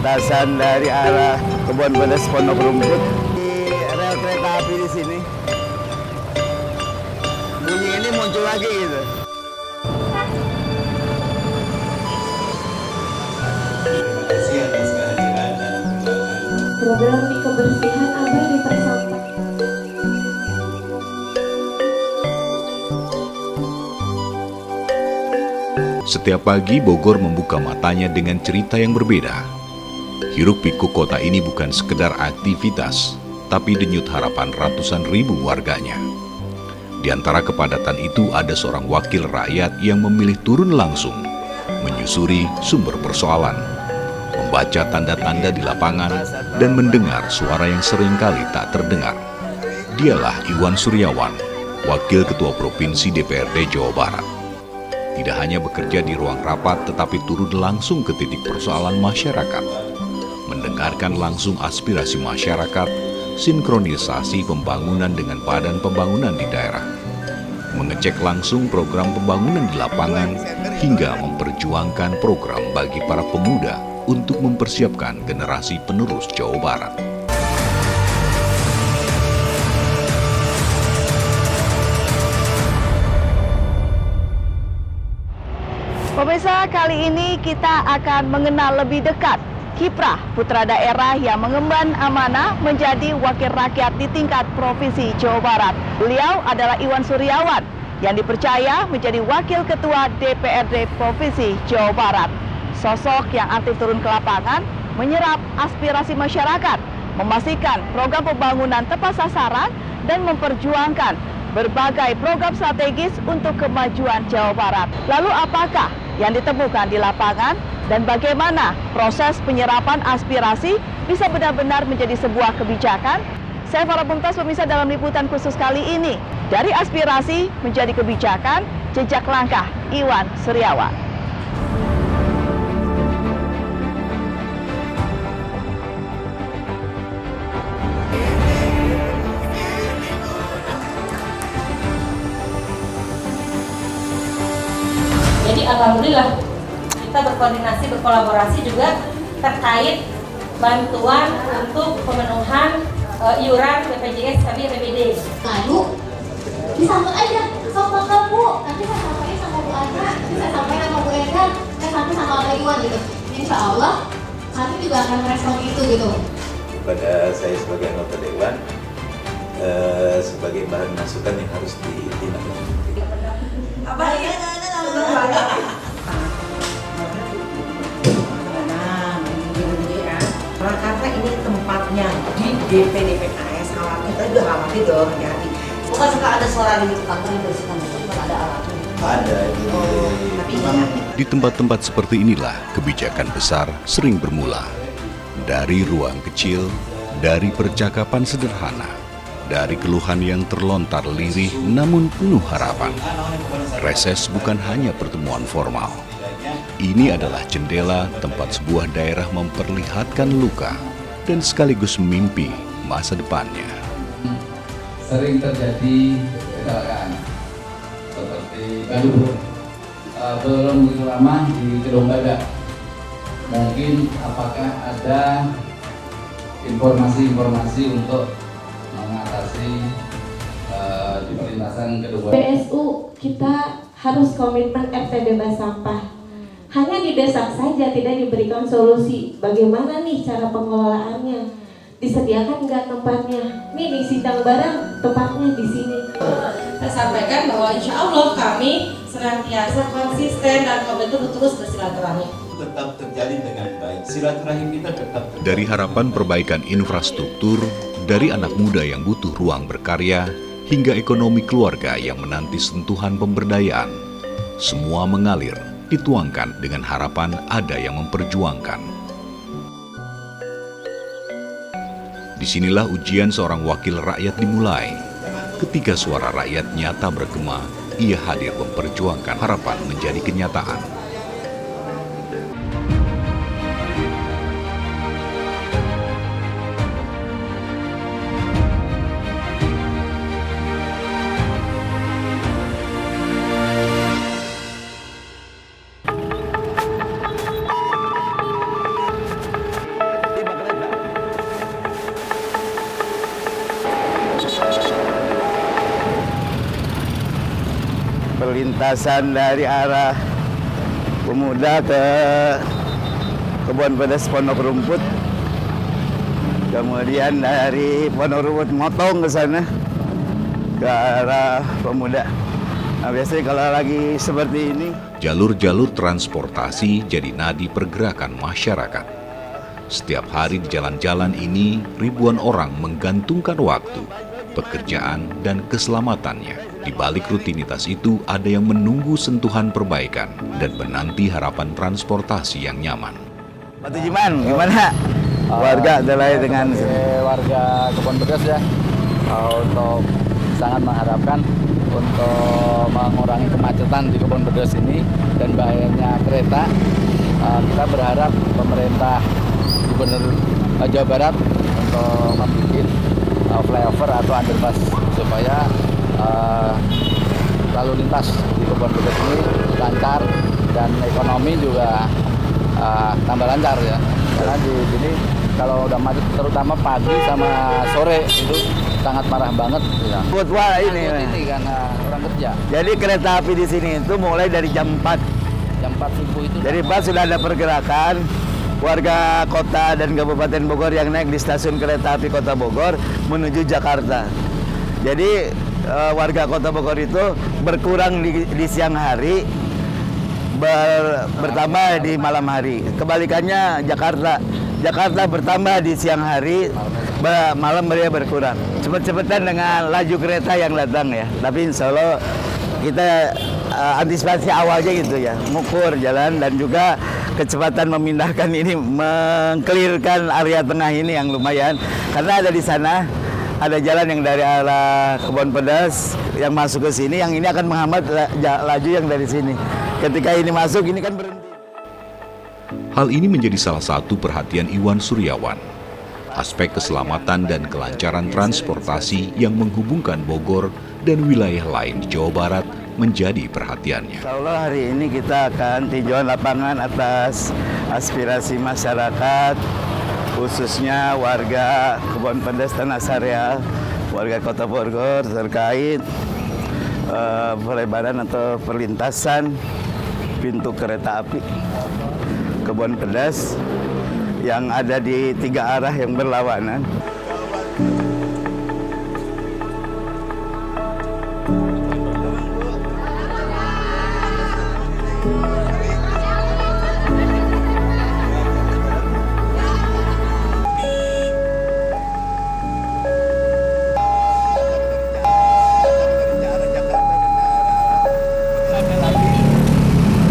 lintasan dari arah Kebon Pedas Pondok Rumput. Di rel kereta api di sini. Bunyi ini muncul lagi gitu. Terima kasih atas kehadiran dan program di kebersihan Abah dipersampaikan. Setiap pagi Bogor membuka matanya dengan cerita yang berbeda. Hiruk pikuk kota ini bukan sekedar aktivitas, tapi denyut harapan ratusan ribu warganya. Di antara kepadatan itu ada seorang wakil rakyat yang memilih turun langsung, menyusuri sumber persoalan, membaca tanda-tanda di lapangan, dan mendengar suara yang seringkali tak terdengar. Dialah Iwan Suryawan, Wakil Ketua Provinsi DPRD Jawa Barat. Tidak hanya bekerja di ruang rapat, tetapi turun langsung ke titik persoalan masyarakat, mendengarkan langsung aspirasi masyarakat, sinkronisasi pembangunan dengan badan pembangunan di daerah, mengecek langsung program pembangunan di lapangan, hingga memperjuangkan program bagi para pemuda untuk mempersiapkan generasi penerus Jawa Barat. Pemirsa, kali ini kita akan mengenal lebih dekat kiprah putra daerah yang mengemban amanah menjadi wakil rakyat di tingkat Provinsi Jawa Barat. Beliau adalah Iwan Suryawan yang dipercaya menjadi Wakil Ketua DPRD Provinsi Jawa Barat. Sosok yang aktif turun ke lapangan, menyerap aspirasi masyarakat, memastikan program pembangunan tepat sasaran, dan memperjuangkan berbagai program strategis untuk kemajuan Jawa Barat. Lalu apakah yang ditemukan di lapangan dan bagaimana proses penyerapan aspirasi bisa benar-benar menjadi sebuah kebijakan? Saya Farah Mumtaz, pemirsa, dalam liputan khusus kali ini, dari aspirasi menjadi kebijakan, jejak langkah Iwan Suryawan. Jadi alhamdulillah kita berkoordinasi, berkolaborasi juga terkait bantuan untuk pemenuhan iuran BPJS kami APBD. Lalu disambut aja sama kamu, nanti saya sampaikan sama Bu Ana, nanti saya sampaikan sama Bu Eda, saya sampaikan sama Abah Iwan gitu. Insya Allah kami juga akan merespon itu gitu. kepada saya sebagai anggota dewan sebagai bahan masukan yang harus ditindaklanjuti. Apa ya? Karena ini tempatnya di DPD PKS, kita juga khawatir dong, hati-hati. Bukan suka ada suara di kantor dibersihkan, itu bukan ada alatnya. Ada Di tempat-tempat seperti inilah kebijakan besar sering bermula. Dari ruang kecil, dari percakapan sederhana, dari keluhan yang terlontar lirih namun penuh harapan. Reses bukan hanya pertemuan formal. Ini adalah jendela tempat sebuah daerah memperlihatkan luka dan sekaligus mimpi masa depannya. Sering terjadi kecelakaan seperti Bandung, belum begitu lama di Gedung Badak. Mungkin apakah ada informasi-informasi untuk mengatasi di perlintasan Gedung Badak? PSU kita harus komitmen RT bebas sampah. Hanya didesak saja, tidak diberikan solusi. Bagaimana nih cara pengelolaannya? Disediakan nggak tempatnya? Nih di Sidang Barang tempatnya di sini. Saya sampaikan bahwa insya Allah kami senantiasa konsisten dan komitmen terus bersilaturahmi. tetap terjalin dengan baik. Silaturahim kita tetap terjalin. Dari harapan perbaikan infrastruktur, dari anak muda yang butuh ruang berkarya, hingga ekonomi keluarga yang menanti sentuhan pemberdayaan, semua mengalir, dituangkan dengan harapan ada yang memperjuangkan. Disinilah ujian seorang wakil rakyat dimulai. Ketika suara rakyat nyata bergema, ia hadir memperjuangkan harapan menjadi kenyataan. lintasan dari arah Pemuda ke Kebun Pedas Pondok Rumput, kemudian dari Pondok Rumput motong ke sana ke arah Pemuda. Nah, biasanya kalau lagi seperti ini, Jalur-jalur transportasi jadi nadi pergerakan masyarakat. Setiap hari di jalan-jalan ini, ribuan orang menggantungkan waktu, pekerjaan, dan keselamatannya. Di balik rutinitas itu, ada yang menunggu sentuhan perbaikan dan menanti harapan transportasi yang nyaman. Pak Tujiman, gimana? Warga adalah dengan warga Kebun Pedas ya, untuk sangat mengharapkan untuk mengurangi kemacetan di Kebun Pedas ini dan bahayanya kereta. Kita berharap pemerintah Gubernur Jawa Barat untuk membuat flyover atau underpass supaya lalu lintas di Kebun Pedas ini lancar dan ekonomi juga tambah lancar ya. Karena di sini kalau udah macet terutama pagi sama sore itu sangat parah banget ya. buat ini. Karena orang kerja. Jadi kereta api di sini itu mulai dari jam 4. Jam 4 subuh itu. Jadi pas sudah ada pergerakan warga kota dan Kabupaten Bogor yang naik di stasiun kereta api Kota Bogor menuju Jakarta. Jadi warga Kota Bogor itu berkurang di siang hari, bertambah di malam hari. Kebalikannya Jakarta bertambah di siang hari, malam dia berkurang. Cepet-cepetan dengan laju kereta yang datang ya. Tapi insya Allah kita antisipasi awalnya gitu ya, mengukur jalan dan juga kecepatan memindahkan ini, mengkelirkan area tengah ini yang lumayan. Karena ada di sana, ada jalan yang dari arah Kebun Pedas yang masuk ke sini, yang ini akan menghambat laju yang dari sini. Ketika ini masuk, ini kan berhenti. Hal ini menjadi salah satu perhatian Iwan Suryawan. Aspek keselamatan dan kelancaran transportasi yang menghubungkan Bogor dan wilayah lain di Jawa Barat menjadi perhatiannya. Insya Allah hari ini kita akan tinjauan lapangan atas aspirasi masyarakat, khususnya warga Kebun Pedas Tanah Sareal, warga Kota Bogor terkait pelebaran atau perlintasan pintu kereta api Kebun Pedas yang ada di 3 arah yang berlawanan.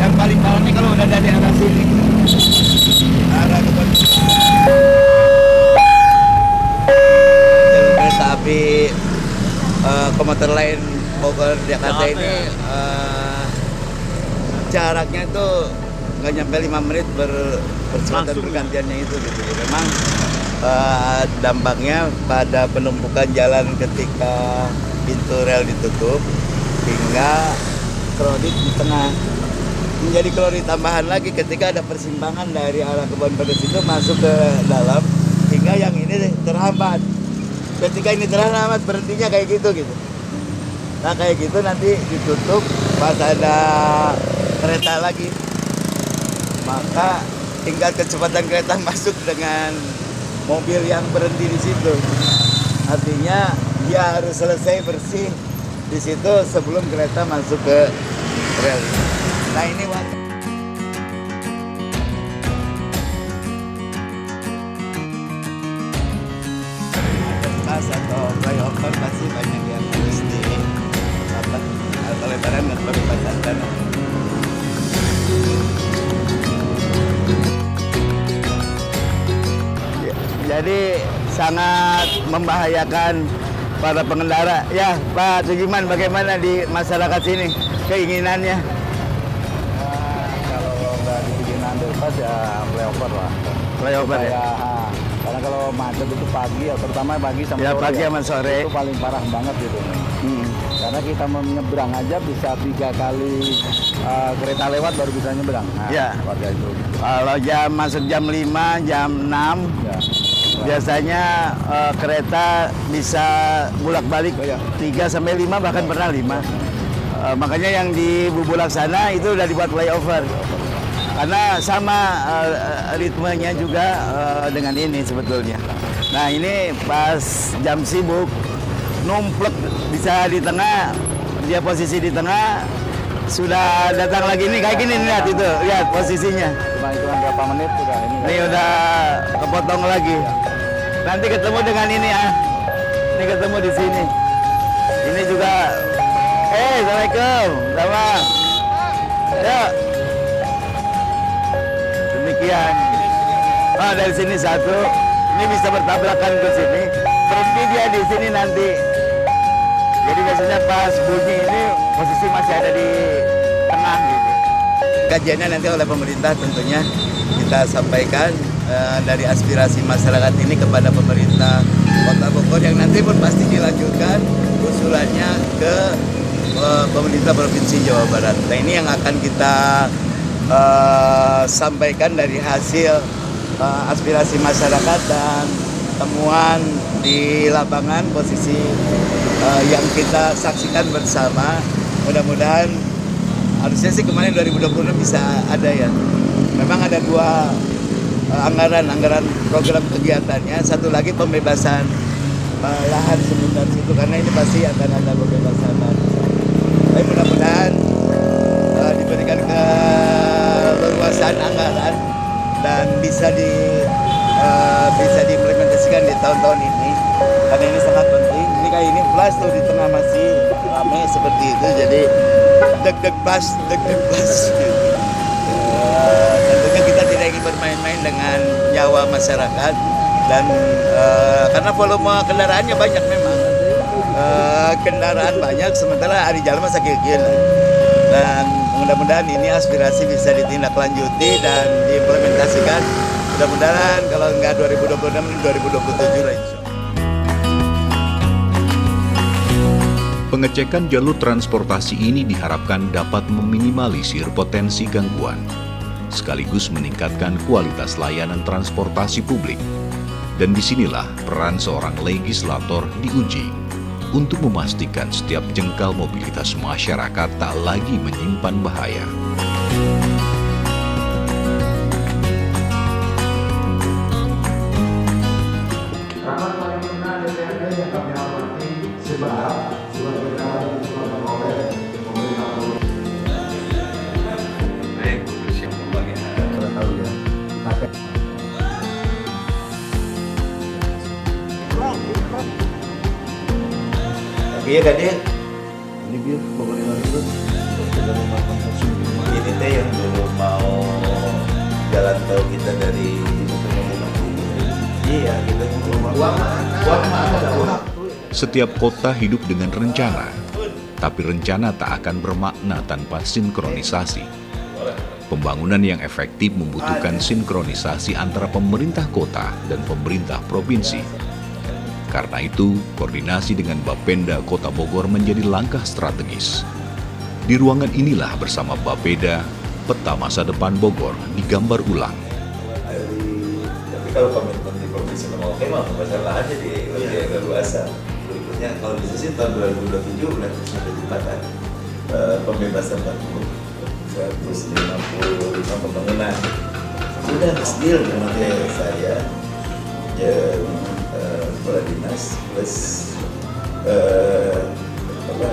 Yang paling bawah ini kalau udah dari arah sini, arah Kebun jalur kereta api komuter lain Bogor Jakarta ini jaraknya itu nggak nyampe 5 menit bercepatan bergantiannya itu gitu. Memang dampaknya pada penumpukan jalan ketika pintu rel ditutup hingga kredit di tengah. Menjadi kalori tambahan lagi ketika ada persimpangan dari arah Kebun Pedas itu masuk ke dalam hingga yang ini terhambat. Ketika ini terhambat berhentinya kayak gitu. Nah kayak gitu nanti ditutup pas ada kereta lagi. Maka tingkat kecepatan kereta masuk dengan mobil yang berhenti di situ. Artinya dia harus selesai bersih di situ sebelum kereta masuk ke rel. Nah ini waktu pas atau flyover pasti banyak yang harus di atau lebaran dan perempatan. Jadi sangat membahayakan para pengendara. Ya Pak Tujiman, bagaimana di masyarakat sini keinginannya? Underpass ya flyover lah. Flyover ya. Karena kalau macet itu pagi ya, terutama pagi sama ya, sore. Pagi sama sore. Itu paling parah banget gitu. Karena kita menyeberang aja bisa 3 kali kereta lewat baru bisa nyeberang. Nah, ya. Warga itu. Kalau masuk jam 5, jam 6, ya. Biasanya kereta bisa bolak-balik 3 sampai 5 bahkan pernah 5. Makanya yang di Bubulak sana itu udah dibuat flyover. Karena sama ritmenya juga dengan ini sebetulnya. Nah ini pas jam sibuk, numplek bisa di tengah, dia posisi di tengah, sudah datang lagi nih kayak gini, lihat itu, lihat posisinya. Cuma hitungan berapa menit sudah ini. Ini udah kepotong lagi. Nanti ketemu dengan ini ya. Ini ketemu di sini. Ini juga. Assalamualaikum. Sama. Ya. Demikian. Dari sini satu. Ini bisa bertabrakan ke sini. Berhenti dia di sini nanti. Jadi biasanya pas bunyi ini posisi masih ada di tengah gitu. Kajiannya nanti oleh pemerintah tentunya kita sampaikan dari aspirasi masyarakat ini kepada pemerintah Kota Bogor yang nanti pun pasti dilanjutkan usulannya ke pemerintah Provinsi Jawa Barat. Nah ini yang akan kita sampaikan dari hasil aspirasi masyarakat dan temuan di lapangan posisi yang kita saksikan bersama. Mudah-mudahan harusnya sih kemarin 2020 bisa ada ya. Memang ada dua anggaran program kegiatannya, satu lagi pembebasan lahan seputar situ karena ini pasti akan ada pembebasan lahan. Tapi mudah-mudahan diberikan keleluasaan anggaran dan bisa diimplementasikan di tahun-tahun ini karena ini sangat penting. Ini kayak ini plus tuh di tengah masih ramai seperti itu, jadi deg-deg plus. Tentunya kita tidak ingin bermain-main dengan nyawa masyarakat dan karena volume kendaraannya banyak memang. Kendaraan banyak sementara hari jalan masa kikil. Dan mudah-mudahan ini aspirasi bisa ditindaklanjuti dan diimplementasikan. Mudah-mudahan kalau enggak 2026, 2027 lah insya Allah. Pengecekan jalur transportasi ini diharapkan dapat meminimalisir potensi gangguan, sekaligus meningkatkan kualitas layanan transportasi publik. Dan disinilah peran seorang legislator diuji untuk memastikan setiap jengkal mobilitas masyarakat tak lagi menyimpan bahaya. Rapat paripurna DPRD yang kami hormati sebab surat edaran diperoleh oleh pemerintah pusat. Baik, siap pembagian. Sudah tahu ya. Iya tadi ini biar pemerintah itu ini teh yang dulu mau jalan tol kita dari iya kita uang ada. Setiap kota hidup dengan rencana, tapi rencana tak akan bermakna tanpa sinkronisasi. Pembangunan yang efektif membutuhkan sinkronisasi antara pemerintah kota dan pemerintah provinsi. Karena itu, koordinasi dengan Bapenda Kota Bogor menjadi langkah strategis. Di ruangan inilah bersama Bapeda, peta masa depan Bogor digambar ulang. Tapi kalau komitmen di provinsi mau oke mah masalah aja di lebih agak luasa. Berikutnya kalau bisa sih tahun 2027 udah sampai jembatan pembebasan 155 pembangunan. Sudah deal dengan saya kepala dinas plus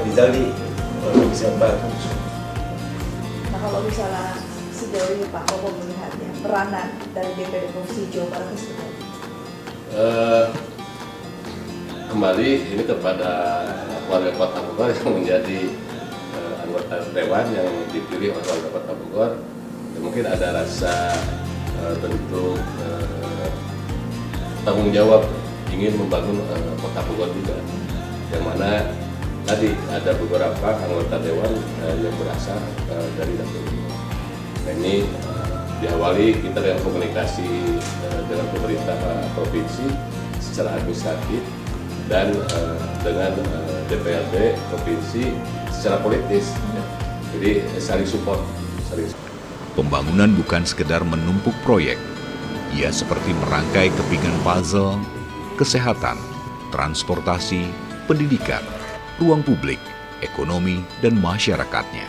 Rizaldi bisa bantu. Nah kalau misalnya sejauh ini Pak Bobo melihatnya peranan dari DPD Provinsi Jawa Barat itu seperti apa? Kembali ini kepada warga Kota Bogor yang menjadi anggota dewan yang dipilih oleh warga Kota Bogor. Ya, mungkin ada rasa tentu tanggung jawab ingin membangun Kota Bogor juga, yang mana tadi ada beberapa anggota dewan yang berasal dari dapur. Nah ini diawali kita dengan komunikasi dengan pemerintah provinsi secara administratif dan dengan DPRD provinsi secara politis. Jadi saling support. Pembangunan bukan sekedar menumpuk proyek, ia seperti merangkai kepingan puzzle, kesehatan, transportasi, pendidikan, ruang publik, ekonomi, dan masyarakatnya.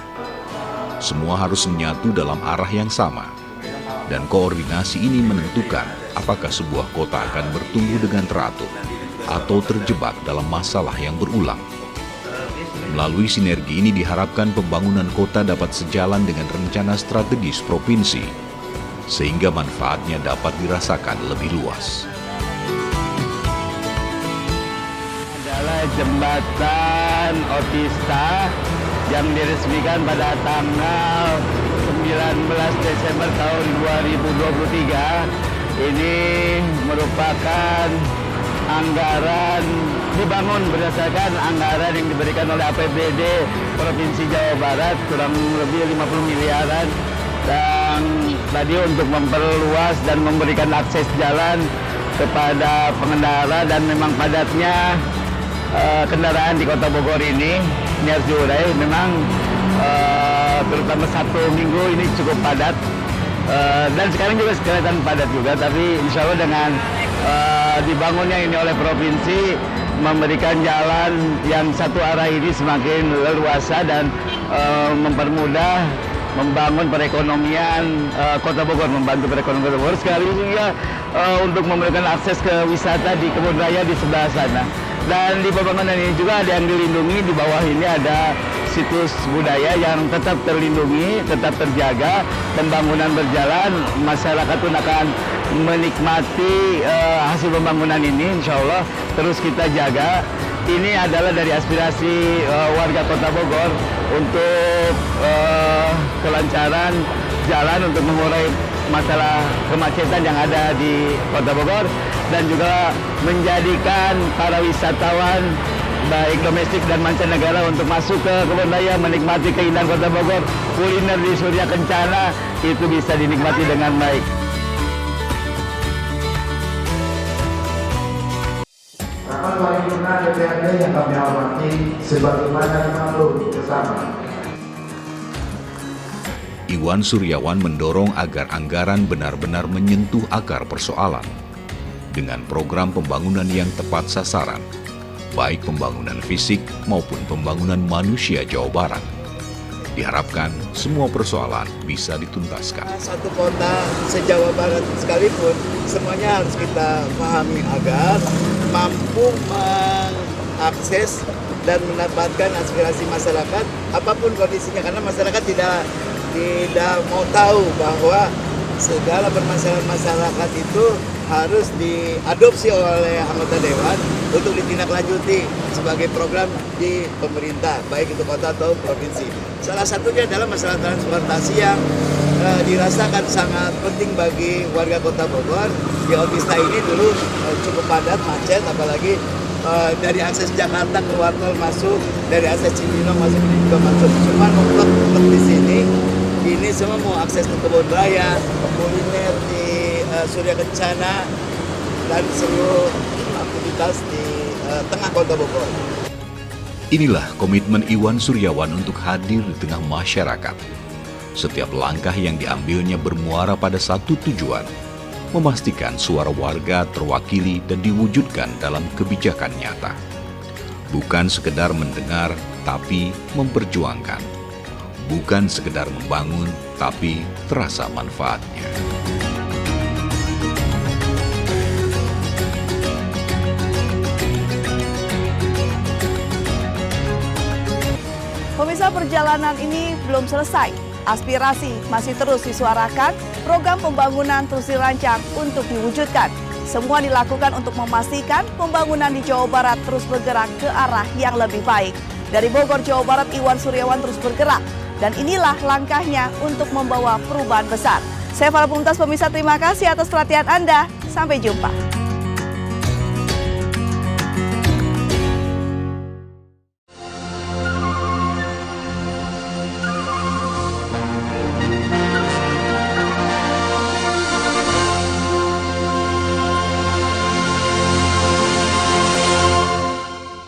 Semua harus menyatu dalam arah yang sama, dan koordinasi ini menentukan apakah sebuah kota akan bertumbuh dengan teratur atau terjebak dalam masalah yang berulang. Melalui sinergi ini diharapkan pembangunan kota dapat sejalan dengan rencana strategis provinsi, sehingga manfaatnya dapat dirasakan lebih luas. Adalah jembatan Otista yang diresmikan pada tanggal 19 Desember tahun 2023. Ini merupakan anggaran dibangun berdasarkan anggaran yang diberikan oleh APBD Provinsi Jawa Barat kurang lebih 50 miliaran, dan tadi untuk memperluas dan memberikan akses jalan kepada pengendara, dan memang padatnya kendaraan di Kota Bogor ini harus diurai. Memang terutama Sabtu Minggu ini cukup padat, dan sekarang juga kelihatan padat juga, tapi insya Allah dengan dibangunnya ini oleh provinsi memberikan jalan yang satu arah ini semakin leluasa dan mempermudah membangun perekonomian Kota Bogor, membantu perekonomian Kota Bogor, sekaligus juga untuk memberikan akses ke wisata di Kebun Raya di sebelah sana. Dan di pembangunan ini juga ada yang dilindungi, di bawah ini ada situs budaya yang tetap terlindungi, tetap terjaga. Pembangunan berjalan, masyarakat pun akan menikmati hasil pembangunan ini, insya Allah terus kita jaga. Ini adalah dari aspirasi warga Kota Bogor untuk kelancaran jalan, untuk mengurai masalah kemacetan yang ada di Kota Bogor, dan juga menjadikan para wisatawan baik domestik dan mancanegara untuk masuk ke Kebun Raya, menikmati keindahan Kota Bogor. Kuliner di Surya Kencana itu bisa dinikmati dengan baik. Rapat paripurna DPRD yang kami hormati, sebagaimana dimaklumi bersama. Iwan Suryawan mendorong agar anggaran benar-benar menyentuh akar persoalan dengan program pembangunan yang tepat sasaran, baik pembangunan fisik maupun pembangunan manusia Jawa Barat. Diharapkan semua persoalan bisa dituntaskan. Satu kota se-Jawa Barat sekalipun, semuanya harus kita pahami agar mampu mengakses dan mendapatkan aspirasi masyarakat apapun kondisinya, karena masyarakat tidak mau tahu bahwa segala permasalahan masyarakat itu harus diadopsi oleh anggota dewan untuk ditindaklanjuti sebagai program di pemerintah, baik itu kota atau provinsi. Salah satunya adalah masalah transportasi yang dirasakan sangat penting bagi warga Kota Bogor. Di Otista ini dulu cukup padat, macet, apalagi dari akses Jakarta keluar tol masuk, dari akses Cibinong masuk ini juga macet. Cuman untuk di sini, ini semua mau akses ke Kebun Raya, kuliner di Surya Kencana, dan seluruh aktivitas di tengah Kota Bogor. Inilah komitmen Iwan Suryawan untuk hadir di tengah masyarakat. Setiap langkah yang diambilnya bermuara pada satu tujuan, memastikan suara warga terwakili dan diwujudkan dalam kebijakan nyata. Bukan sekedar mendengar, tapi memperjuangkan. Bukan sekedar membangun, tapi terasa manfaatnya. Pemirsa, perjalanan ini belum selesai. Aspirasi masih terus disuarakan, program pembangunan terus dirancang untuk diwujudkan. Semua dilakukan untuk memastikan pembangunan di Jawa Barat terus bergerak ke arah yang lebih baik. Dari Bogor, Jawa Barat, Iwan Suryawan terus bergerak. Dan inilah langkahnya untuk membawa perubahan besar. Saya Farah Pumtas, pemirsa, terima kasih atas perhatian Anda. Sampai jumpa.